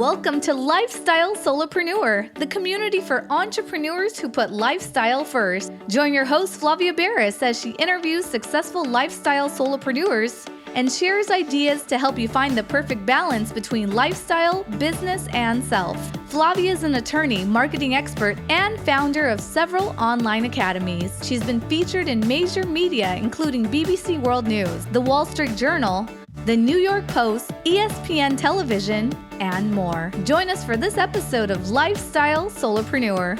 Welcome to Lifestyle Solopreneur, the community for entrepreneurs who put lifestyle first. Join your host, Flavia Barris, as she interviews successful lifestyle solopreneurs and shares ideas to help you find the perfect balance between lifestyle, business, and self. Flavia is an attorney, marketing expert, and founder of several online academies. She's been featured in major media, including BBC World News, The Wall Street Journal, The New York Post, ESPN Television, and more. Join us for this episode of Lifestyle Solopreneur.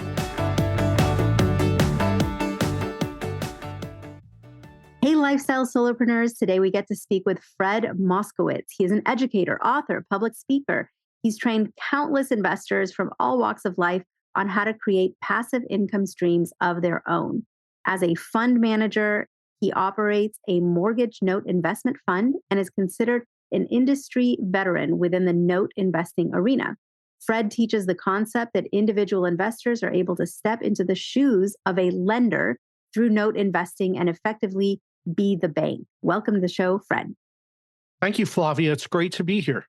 Hey, Lifestyle Solopreneurs. Today we get to speak with Fred Moskowitz. He is an educator, author, public speaker. He's trained countless investors from all walks of life on how to create passive income streams of their own. As a fund manager, he operates a mortgage note investment fund and is considered an industry veteran within the note investing arena. Fred teaches the concept that individual investors are able to step into the shoes of a lender through note investing and effectively be the bank. Welcome to the show, Fred. Thank you, Flavia. It's great to be here.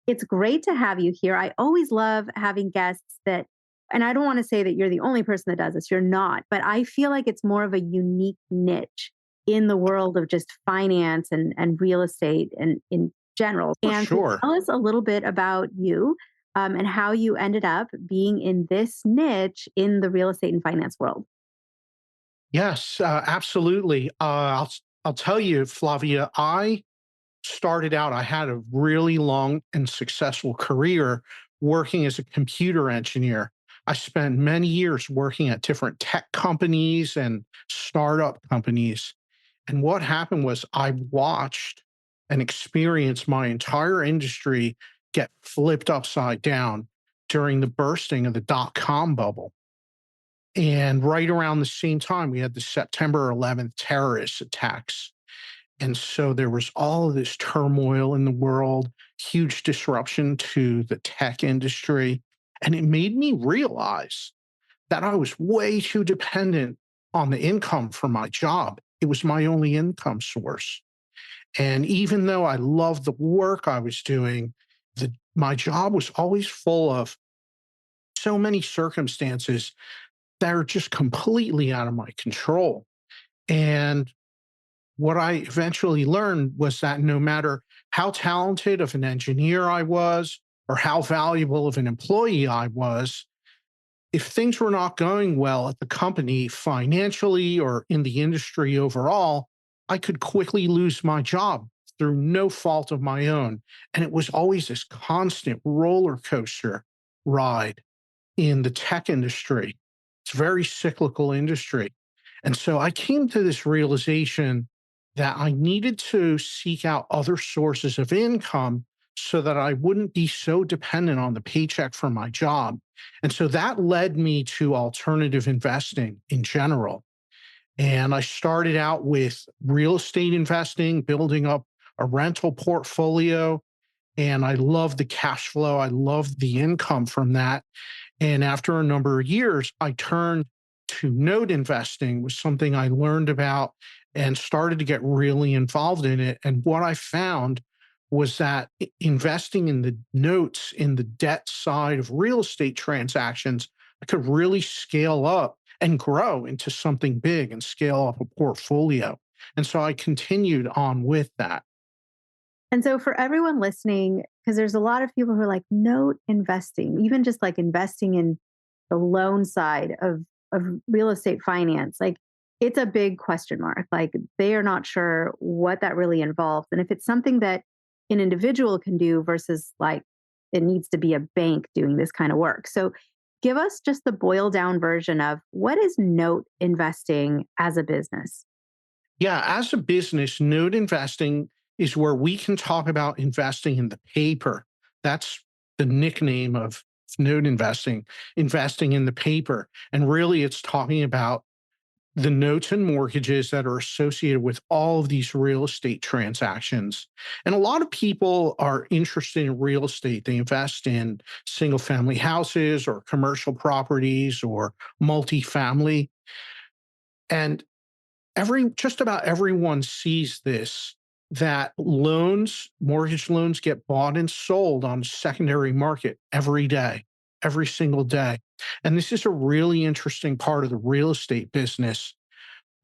It's great to have you here. I always love having guests that, and I don't want to say that you're the only person that does this, you're not, but I feel like it's more of a unique niche in the world of just finance and real estate and in general. And sure. Tell us a little bit about you and how you ended up being in this niche in the real estate and finance world. Yes, absolutely. I'll tell you, Flavia, I had a really long and successful career working as a computer engineer. I spent many years working at different tech companies and startup companies. And what happened was I watched and experienced my entire industry get flipped upside down during the bursting of the dot-com bubble. And right around the same time, we had the September 11th terrorist attacks. And so there was all of this turmoil in the world, huge disruption to the tech industry. And it made me realize that I was way too dependent on the income from my job. It was my only income source. And even though I loved the work I was doing, my job was always full of so many circumstances that are just completely out of my control. And what I eventually learned was that no matter how talented of an engineer I was or how valuable of an employee I was, if things were not going well at the company financially or in the industry overall, I could quickly lose my job through no fault of my own. And it was always this constant roller coaster ride in the tech industry. It's a very cyclical industry. And so I came to this realization that I needed to seek out other sources of income so that I wouldn't be so dependent on the paycheck from my job. And so that led me to alternative investing in general. And I started out with real estate investing, building up a rental portfolio. And I loved the cash flow. I loved the income from that. And after a number of years, I turned to note investing, was something I learned about and started to get really involved in it. And what I found was that investing in the notes in the debt side of real estate transactions, I could really scale up and grow into something big and scale up a portfolio. And so I continued on with that. And so for everyone listening, because there's a lot of people who are like, note investing, even just like investing in the loan side of real estate finance, like it's a big question mark. Like they are not sure what that really involves. And if it's something that an individual can do versus like it needs to be a bank doing this kind of work. So give us just the boiled down version of what is note investing as a business? Yeah, as a business, note investing is where we can talk about investing in the paper. That's the nickname of note investing, investing in the paper. And really, it's talking about the notes and mortgages that are associated with all of these real estate transactions. And a lot of people are interested in real estate. They invest in single family houses or commercial properties or multifamily. And just about everyone sees this that mortgage loans get bought and sold on the secondary market every day, every single day. And this is a really interesting part of the real estate business.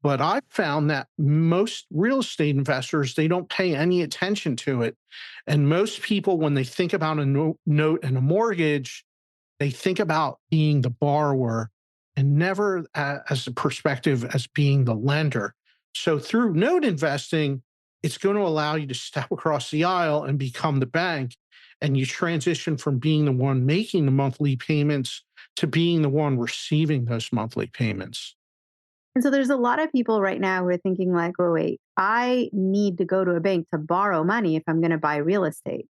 But I've found that most real estate investors, they don't pay any attention to it. And most people, when they think about a note and a mortgage, they think about being the borrower and never as a perspective as being the lender. So through note investing, it's going to allow you to step across the aisle and become the bank. And you transition from being the one making the monthly payments to being the one receiving those monthly payments. And so there's a lot of people right now who are thinking like, oh, wait, I need to go to a bank to borrow money if I'm going to buy real estate.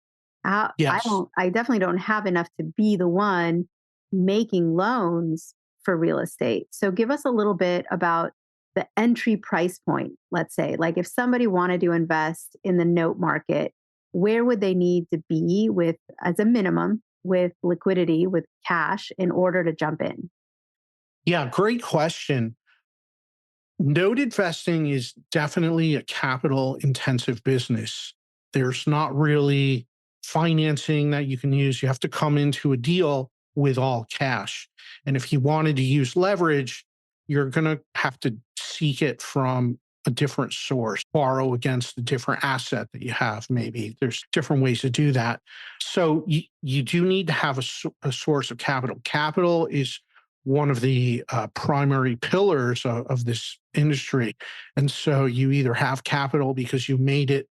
Yes. I definitely don't have enough to be the one making loans for real estate. So give us a little bit about the entry price point, let's say. Like if somebody wanted to invest in the note market, where would they need to be with, as a minimum, with liquidity, with cash in order to jump in? Yeah, great question. Note investing is definitely a capital intensive business. There's not really financing that you can use. You have to come into a deal with all cash. And if you wanted to use leverage, you're going to have to seek it from a different source, borrow against a different asset that you have. Maybe there's different ways to do that. So you do need to have a source of capital. Capital is one of the primary pillars of this industry. And so you either have capital because you made it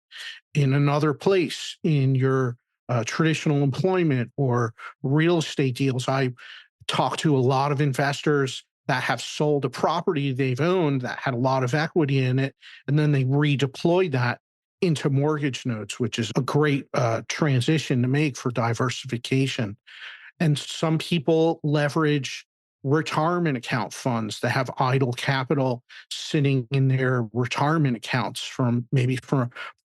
in another place in your traditional employment or real estate deals. I talk to a lot of investors that have sold a property they've owned that had a lot of equity in it, and then they redeployed that into mortgage notes, which is a great transition to make for diversification. And some people leverage retirement account funds that have idle capital sitting in their retirement accounts from a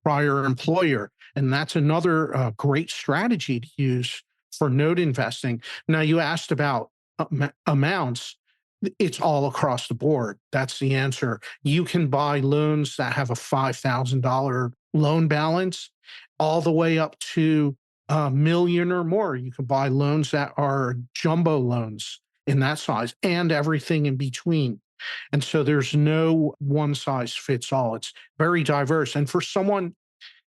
prior employer. And that's another great strategy to use for note investing. Now, you asked about amounts. It's all across the board. That's the answer. You can buy loans that have a $5,000 loan balance all the way up to a million or more. You can buy loans that are jumbo loans in that size and everything in between. And so there's no one size fits all. It's very diverse. And for someone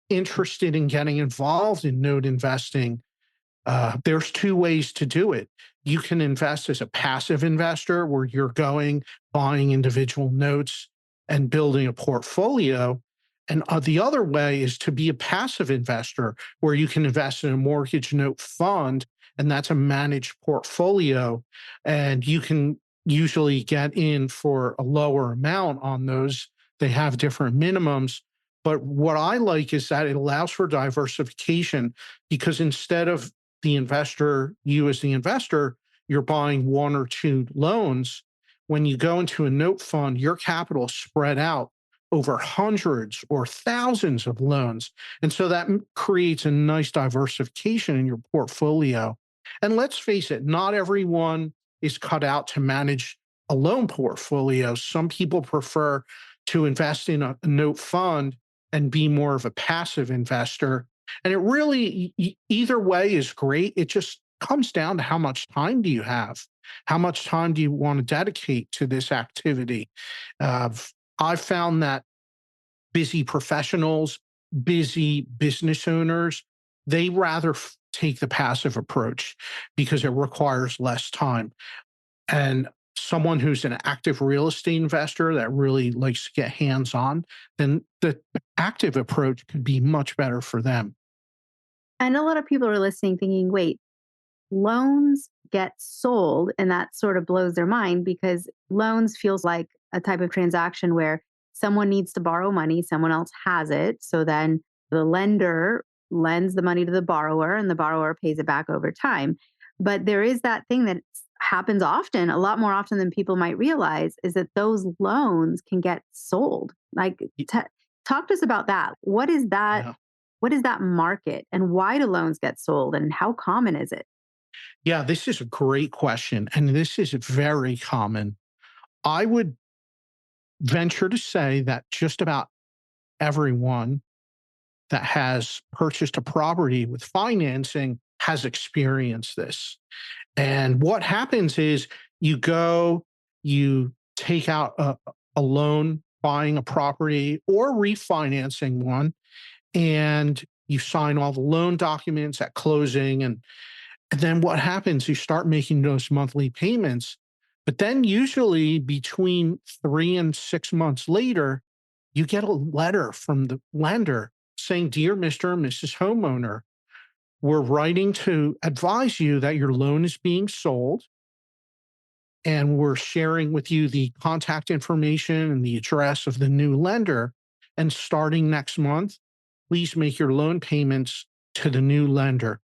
interested in getting involved in note investing, there's two ways to do it. You can invest as a passive investor where you're buying individual notes and building a portfolio. And the other way is to be a passive investor where you can invest in a mortgage note fund, and that's a managed portfolio. And you can usually get in for a lower amount on those. They have different minimums. But what I like is that it allows for diversification because instead of you as the investor, you're buying one or two loans. When you go into a note fund, your capital is spread out over hundreds or thousands of loans. And so that creates a nice diversification in your portfolio. And let's face it, not everyone is cut out to manage a loan portfolio. Some people prefer to invest in a note fund and be more of a passive investor. And it really, either way is great. It just comes down to how much time do you have? How much time do you want to dedicate to this activity? Uh, I've found that busy professionals, busy business owners, they rather take the passive approach because it requires less time. And someone who's an active real estate investor that really likes to get hands on, then the active approach could be much better for them. And a lot of people are listening thinking, wait, loans get sold, and that sort of blows their mind because loans feels like a type of transaction where someone needs to borrow money, someone else has it. So then the lender lends the money to the borrower and the borrower pays it back over time. But there is that thing that happens often, a lot more often than people might realize, is that those loans can get sold. Like, talk to us about that. Yeah. What is that market, and why do loans get sold, and how common is it? Yeah, this is a great question. And this is very common. I would venture to say that just about everyone that has purchased a property with financing has experienced this. And what happens is you go, you take out a loan buying a property or refinancing one, and you sign all the loan documents at closing. And then what happens, you start making those monthly payments. But then usually between 3 and 6 months later, you get a letter from the lender saying, "Dear Mr. and Mrs. Homeowner, we're writing to advise you that your loan is being sold, and we're sharing with you the contact information and the address of the new lender. And starting next month, please make your loan payments to the new lender.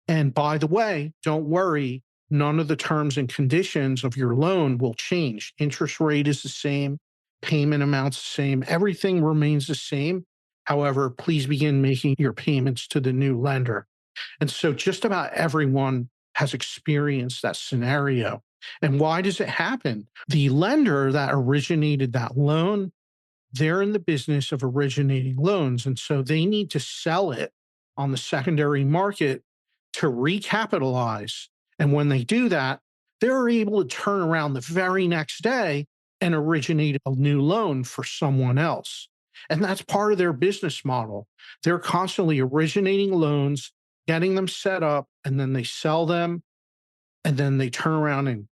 And by the way, don't worry, none of the terms and conditions of your loan will change. Interest rate is the same, payment amount's the same, everything remains the same. However, please begin making your payments to the new lender." And so just about everyone has experienced that scenario. And why does it happen? The lender that originated that loan, they're in the business of originating loans. And so they need to sell it on the secondary market to recapitalize. And when they do that, they're able to turn around the very next day and originate a new loan for someone else. And that's part of their business model. They're constantly originating loans, getting them set up, and then they sell them, and then they turn around and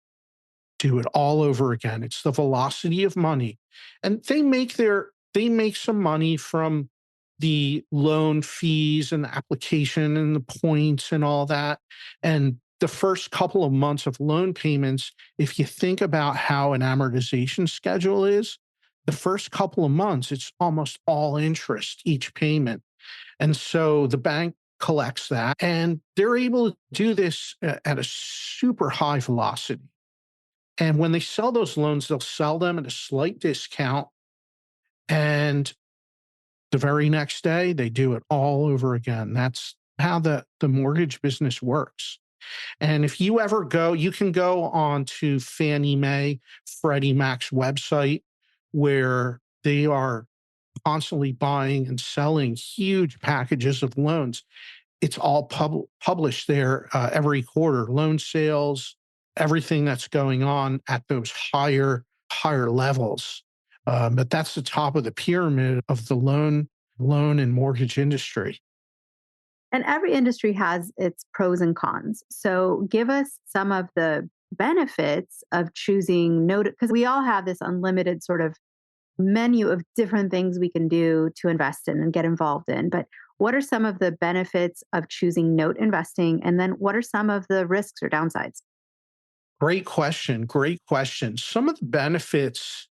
do it all over again. It's the velocity of money. And they make some money from the loan fees and the application and the points and all that. And the first couple of months of loan payments, if you think about how an amortization schedule is, the first couple of months, it's almost all interest, each payment. And so the bank collects that, and they're able to do this at a super high velocity. And when they sell those loans, they'll sell them at a slight discount. And the very next day, they do it all over again. That's how the mortgage business works. And if you ever go, you can go on to Fannie Mae, Freddie Mac's website, where they are constantly buying and selling huge packages of loans. It's all published there every quarter, loan sales, everything that's going on at those higher levels. But that's the top of the pyramid of the loan and mortgage industry. And every industry has its pros and cons. So give us some of the benefits of choosing note, because we all have this unlimited sort of menu of different things we can do to invest in and get involved in. But what are some of the benefits of choosing note investing? And then what are some of the risks or downsides? Great question. Great question. Some of the benefits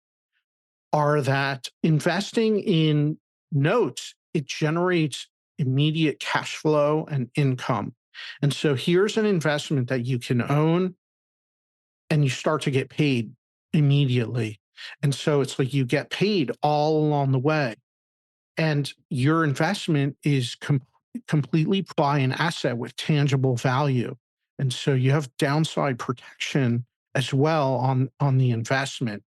are that investing in notes, it generates immediate cash flow and income. And so here's an investment that you can own and you start to get paid immediately. And so it's like you get paid all along the way. And your investment is completely buy an asset with tangible value. And so you have downside protection as well on the investment,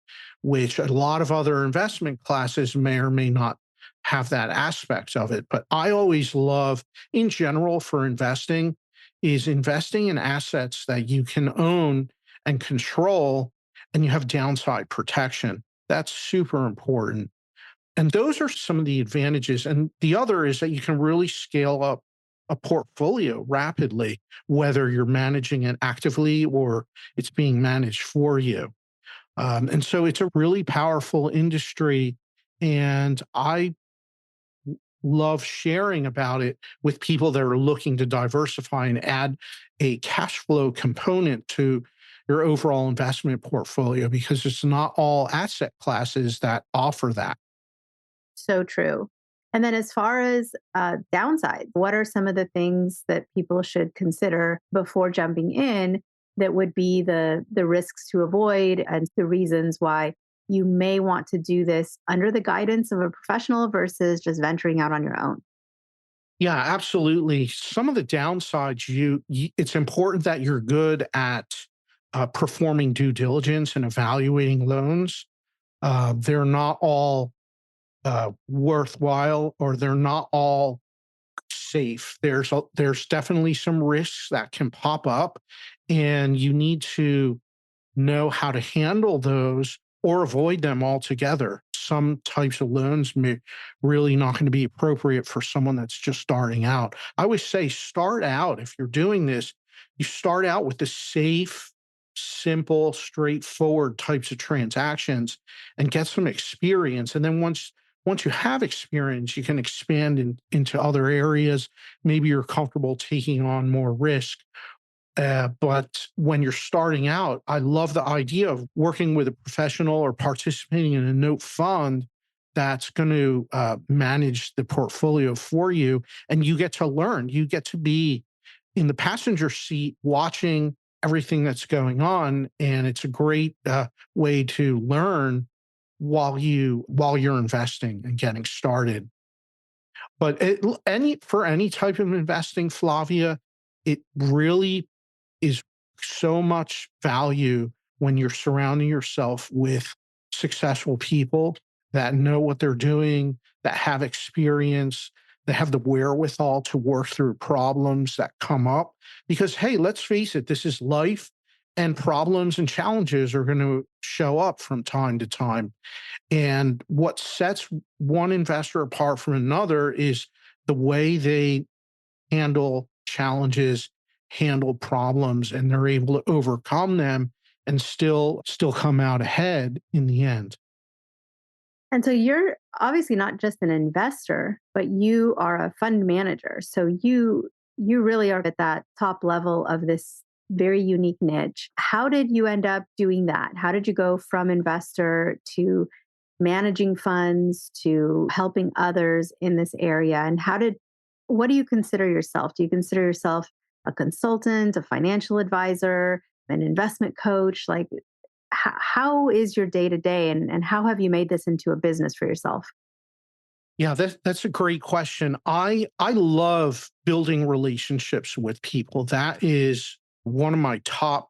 which a lot of other investment classes may or may not have that aspect of it. But I always love, in general, for investing, is investing in assets that you can own and control, and you have downside protection. That's super important. And those are some of the advantages. And the other is that you can really scale up a portfolio rapidly, whether you're managing it actively or it's being managed for you. And so it's a really powerful industry. And I love sharing about it with people that are looking to diversify and add a cash flow component to your overall investment portfolio, because it's not all asset classes that offer that. So true. And then as far as downside, what are some of the things that people should consider before jumping in that would be the risks to avoid and the reasons why you may want to do this under the guidance of a professional versus just venturing out on your own? Yeah, absolutely. Some of the downsides, it's important that you're good at performing due diligence and evaluating loans. They're not all worthwhile, or they're not all safe. There's definitely some risks that can pop up, and you need to know how to handle those or avoid them altogether. Some types of loans may really not going to be appropriate for someone that's just starting out. I always say start out if you're doing this, you start out with the safe, simple, straightforward types of transactions and get some experience. And then once you have experience, you can expand into other areas. Maybe you're comfortable taking on more risk, but when you're starting out, I love the idea of working with a professional or participating in a note fund that's going to manage the portfolio for you. And you get to learn. You get to be in the passenger seat watching everything that's going on. And it's a great way to learn while you're investing and getting started. But for any type of investing, Flavia, it really is so much value when you're surrounding yourself with successful people that know what they're doing, that have experience, that have the wherewithal to work through problems that come up. Because, hey, let's face it, this is life, and problems and challenges are going to show up from time to time. And what sets one investor apart from another is the way they handle challenges, handle problems, and they're able to overcome them and still come out ahead in the end. And so you're obviously not just an investor, but you are a fund manager. So you really are at that top level of this very unique niche. How did you end up doing that? How did you go from investor to managing funds to helping others in this area? And what do you consider yourself? Do you consider yourself a consultant, a financial advisor, an investment coach? Like, how is your day to day, and how have you made this into a business for yourself? Yeah, that's a great question. I love building relationships with people. That is one of my top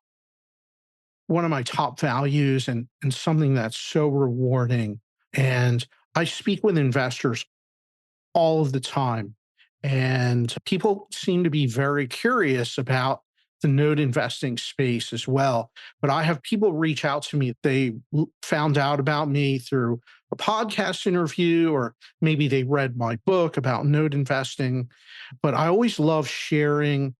values, and something that's so rewarding. And I speak with investors all of the time. And people seem to be very curious about the note investing space as well. But I have people reach out to me. They found out about me through a podcast interview, or maybe they read my book about note investing. But I always love sharing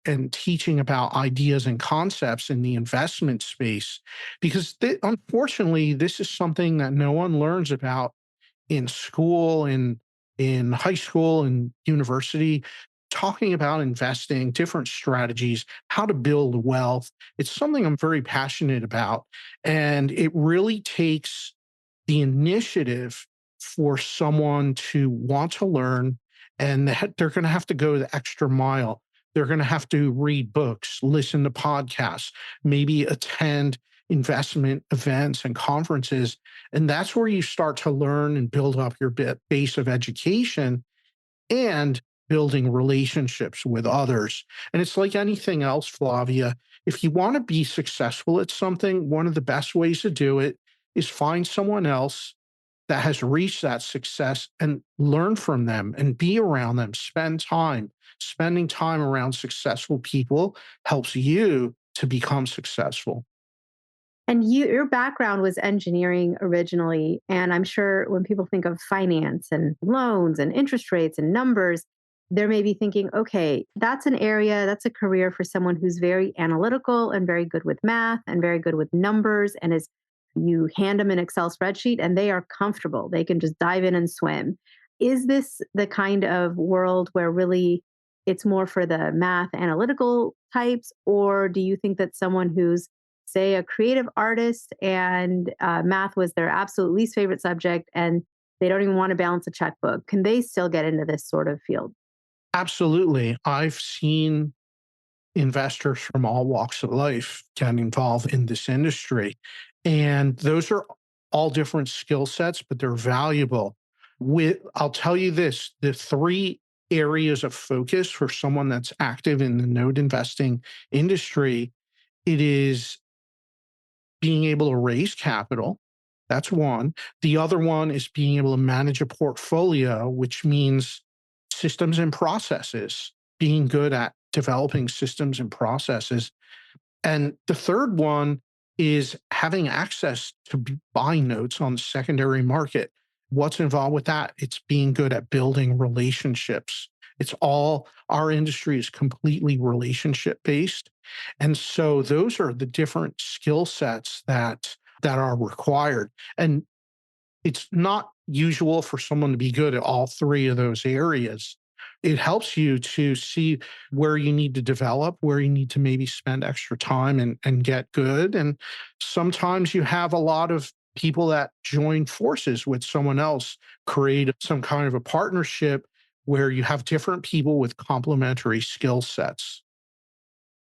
and teaching about ideas and concepts in the investment space, because unfortunately, this is something that no one learns about in school, in high school and university, talking about investing, different strategies, how to build wealth. It's something I'm very passionate about. And it really takes the initiative for someone to want to learn, and they're going to have to go the extra mile. They're going to have to read books, listen to podcasts, maybe attend investment events and conferences. And that's where you start to learn and build up your base of education and building relationships with others. And it's like anything else, Flavia. If you want to be successful at something, one of the best ways to do it is find someone else that has reached that success and learn from them and be around them, spend time. Spending time around successful people helps you to become successful. And your background was engineering originally. And I'm sure when people think of finance and loans and interest rates and numbers, they're maybe thinking, okay, that's an area, that's a career for someone who's very analytical and very good with math and very good with numbers. And is you hand them an Excel spreadsheet and they are comfortable. They can just dive in and swim. Is this the kind of world where really it's more for the math analytical types? Or do you think that someone who's, say, a creative artist and math was their absolute least favorite subject and they don't even want to balance a checkbook, can they still get into this sort of field? Absolutely. I've seen investors from all walks of life get involved in this industry. And those are all different skill sets, but they're valuable. I'll tell you this, the three areas of focus for someone that's active in the note investing industry, it is being able to raise capital, That's one. The other one is being able to manage a portfolio, which means systems and processes, being good at developing systems and processes. And the third one is having access to buying notes on the secondary market. What's involved with that? It's being good at building relationships. It's all our industry is completely relationship based. And so those are the different skill sets that are required. And it's not usual for someone to be good at all three of those areas. It helps you to see where you need to develop, where you need to maybe spend extra time and get good. And sometimes you have a lot of people that join forces with someone else, create some kind of a partnership where you have different people with complementary skill sets.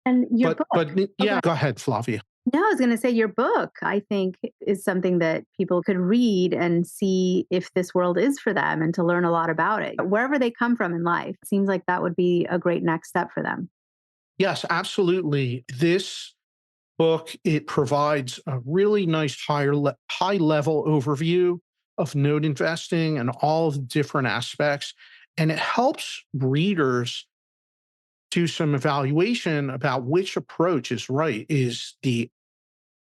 And your book. But yeah, Okay. go ahead, Flavia. No, I was going to say your book, I think, is something that people could read and see if this world is for them and to learn a lot about it. Wherever they come from in life, it seems like that would be a great next step for them. Yes, absolutely. This book, it provides a really nice high level overview of note investing and all of the different aspects. And it helps readers do some evaluation about which approach is right. Is the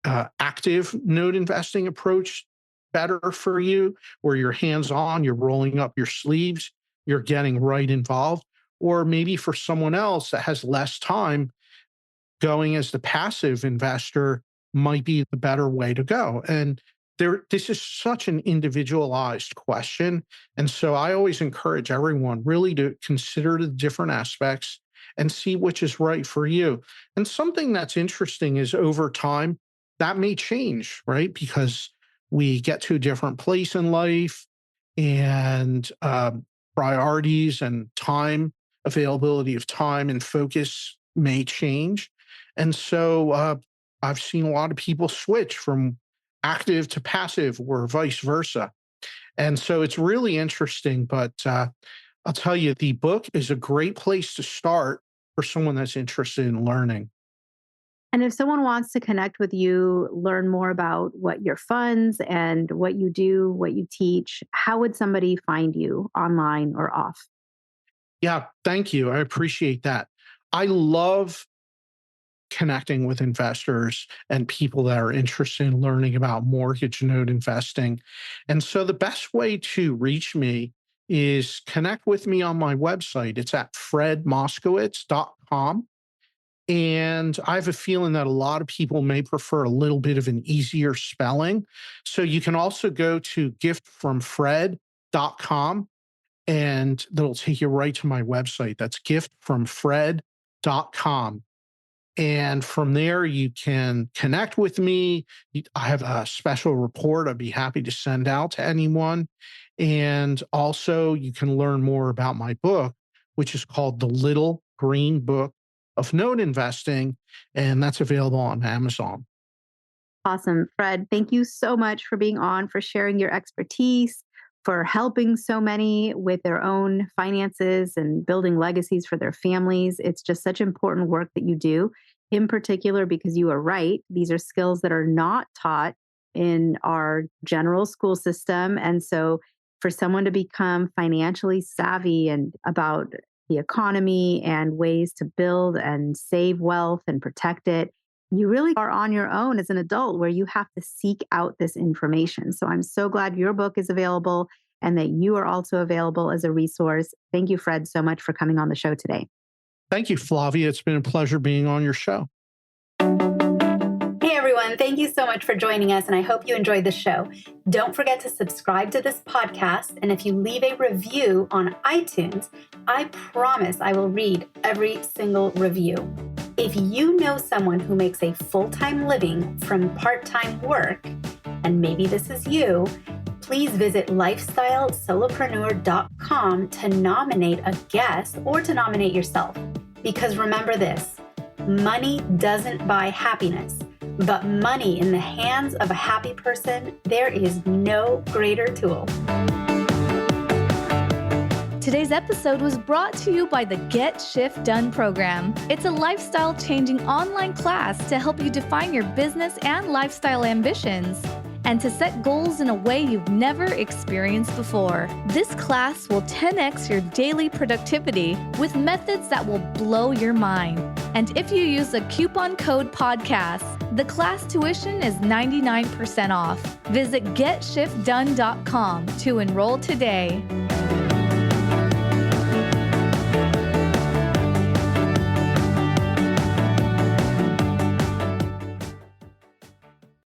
active note investing approach better for you, where you're hands on, you're rolling up your sleeves, you're getting right involved? Or maybe for someone else that has less time, going as the passive investor might be the better way to go. And this is such an individualized question. And so I always encourage everyone really to consider the different aspects and see which is right for you. And something that's interesting is over time, that may change, right? Because we get to a different place in life and priorities and time, availability of time and focus may change. And so I've seen a lot of people switch from active to passive or vice versa. And so it's really interesting. But I'll tell you, the book is a great place to start for someone that's interested in learning. And if someone wants to connect with you, learn more about what your funds and what you do, what you teach, how would somebody find you online or off? Yeah, thank you. I appreciate that. I love connecting with investors and people that are interested in learning about mortgage note investing. And so the best way to reach me is connect with me on my website. It's at fredmoskowitz.com. And I have a feeling that a lot of people may prefer a little bit of an easier spelling. So you can also go to giftfromfred.com and that'll take you right to my website. That's giftfromfred.com. And from there, you can connect with me. I have a special report I'd be happy to send out to anyone. And also, you can learn more about my book, which is called The Little Green Book of Note Investing. And that's available on Amazon. Awesome. Fred, thank you so much for being on, for sharing your expertise, for helping so many with their own finances and building legacies for their families. It's just such important work that you do, in particular, because you are right. These are skills that are not taught in our general school system. And so for someone to become financially savvy and about the economy and ways to build and save wealth and protect it, you really are on your own as an adult where you have to seek out this information. So I'm so glad your book is available and that you are also available as a resource. Thank you, Fred, so much for coming on the show today. Thank you, Flavia. It's been a pleasure being on your show. Hey, everyone. Thank you so much for joining us, and I hope you enjoyed the show. Don't forget to subscribe to this podcast, and if you leave a review on iTunes, I promise I will read every single review. If you know someone who makes a full-time living from part-time work, and maybe this is you, please visit lifestylesolopreneur.com to nominate a guest or to nominate yourself. Because remember this, money doesn't buy happiness, but money in the hands of a happy person, there is no greater tool. Today's episode was brought to you by the Get Shift Done program. It's a lifestyle-changing online class to help you define your business and lifestyle ambitions. and to set goals in a way you've never experienced before. This class will 10x your daily productivity with methods that will blow your mind. And if you use the coupon code PODCAST, the class tuition is 99% off. Visit GetShiftDone.com to enroll today.